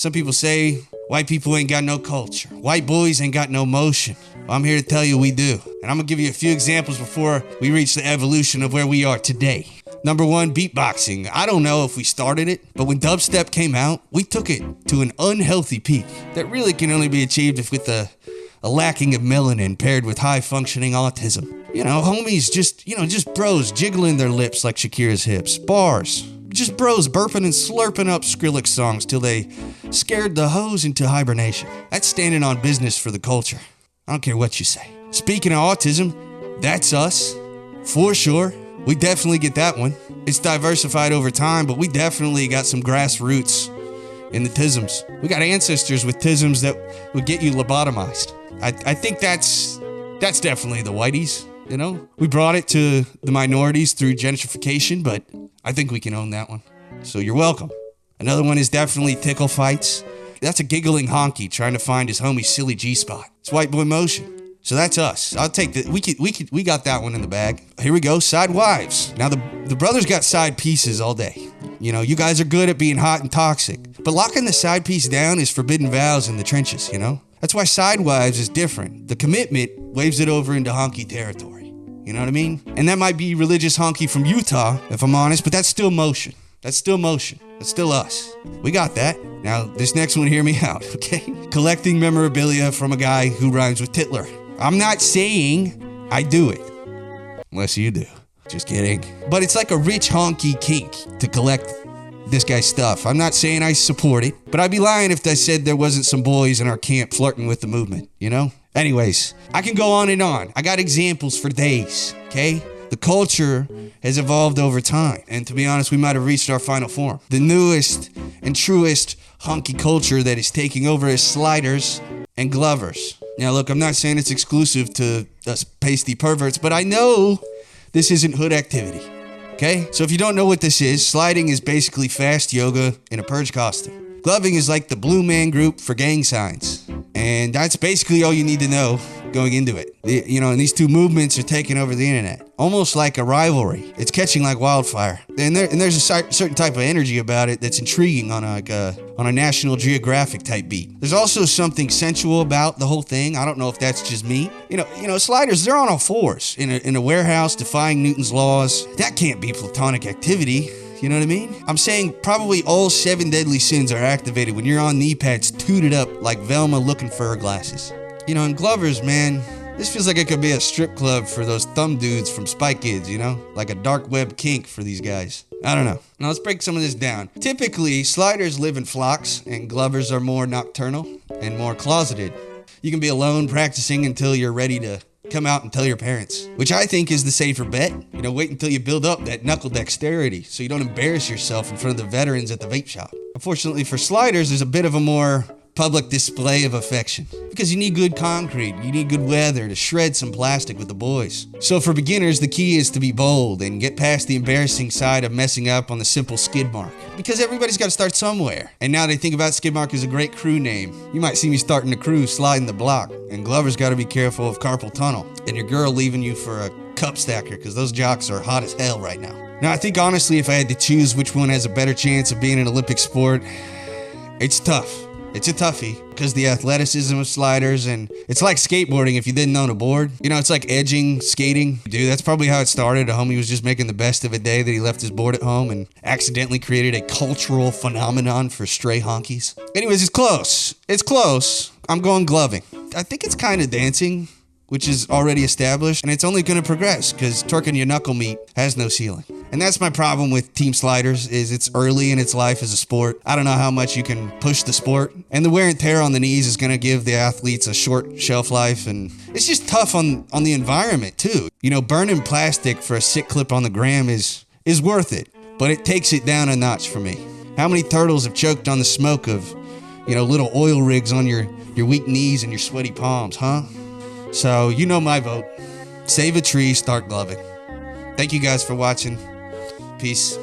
Some people say white people ain't got no culture. White boys ain't got no motion. Well, I'm here to tell you we do. And I'm gonna give you a few examples before we reach the evolution of where we are today. Number one, beatboxing. I don't know if we started it, but when dubstep came out, we took it to an unhealthy peak that really can only be achieved if with a lacking of melanin paired with high-functioning autism. You know, homies just bros jiggling their lips like Shakira's hips. Bars. Just bros burping and slurping up Skrillex songs till they scared the hoes into hibernation. That's standing on business for the culture. I don't care what you say. Speaking of autism, that's us. For sure. We definitely get that one. It's diversified over time, but we definitely got some grassroots in the tisms. We got ancestors with tisms that would get you lobotomized. I think that's definitely the whiteys, you know? We brought it to the minorities through gentrification, but I think we can own that one. So you're welcome. Another one is definitely tickle fights. That's a giggling honky trying to find his homie's silly G-spot. It's white boy motion. So that's us. I'll take that. We got that one in the bag. Here we go. Side wives. Now the brothers got side pieces all day. You know, you guys are good at being hot and toxic, but locking the side piece down is forbidden vows in the trenches, you know? That's why side wives is different. The commitment waves it over into honky territory. You know what I mean? And that might be religious honky from Utah, if I'm honest, but that's still motion. That's still motion. That's still us. We got that. Now, this next one, hear me out, okay? Collecting memorabilia from a guy who rhymes with Titler. I'm not saying I do it. Unless you do. Just kidding. But it's like a rich honky kink to collect this guy's stuff. I'm not saying I support it, but I'd be lying if I said there wasn't some boys in our camp flirting with the movement, you know? Anyways, I can go on and on. I got examples for days, okay? The culture has evolved over time, and to be honest, we might have reached our final form. The newest and truest honky culture that is taking over is sliders and glovers. Now look, I'm not saying it's exclusive to us pasty perverts, but I know this isn't hood activity, okay? So if you don't know what this is, sliding is basically fast yoga in a purge costume. Gloving is like the Blue Man Group for gang signs, and that's basically all you need to know going into it. And these two movements are taking over the internet, almost like a rivalry. It's catching like wildfire, and there's a certain type of energy about it that's intriguing on a National Geographic type beat. There's also something sensual about the whole thing. I don't know if that's just me. You know, sliders, they're on all fours in a warehouse defying Newton's laws. That can't be platonic activity. You know what I mean? I'm saying probably all 7 deadly sins are activated when you're on knee pads tooted up like Velma looking for her glasses. You know, and glovers, man, this feels like it could be a strip club for those thumb dudes from Spy Kids, you know? Like a dark web kink for these guys. I don't know. Now let's break some of this down. Typically, sliders live in flocks, and glovers are more nocturnal and more closeted. You can be alone practicing until you're ready to come out and tell your parents, which I think is the safer bet. You know, wait until you build up that knuckle dexterity so you don't embarrass yourself in front of the veterans at the vape shop. Unfortunately for sliders, there's a bit of a more public display of affection because you need good concrete, you need good weather to shred some plastic with the boys. So for beginners, the key is to be bold and get past the embarrassing side of messing up on the simple skid mark, because everybody's got to start somewhere. And now they think about skid mark as a great crew name. You might see me starting a crew sliding the block, and Glover's got to be careful of carpal tunnel and your girl leaving you for a cup stacker, because those jocks are hot as hell right now. Now I think honestly, if I had to choose which one has a better chance of being an Olympic sport, it's tough. It's a toughie because the athleticism of sliders, and it's like skateboarding if you didn't own a board. You know, it's like edging, skating. Dude, that's probably how it started. A homie was just making the best of a day that he left his board at home and accidentally created a cultural phenomenon for stray honkies. Anyways, it's close. It's close. I'm going gloving. I think it's kind of dancing, which is already established, and it's only going to progress because twerking your knuckle meat has no ceiling. And that's my problem with team sliders, is it's early in its life as a sport. I don't know how much you can push the sport, and the wear and tear on the knees is going to give the athletes a short shelf life, and it's just tough on the environment too. You know, burning plastic for a sick clip on the gram is worth it, but it takes it down a notch for me. How many turtles have choked on the smoke of, little oil rigs on your weak knees and your sweaty palms, huh? So, you know my vote. Save a tree, start gloving. Thank you guys for watching. Peace.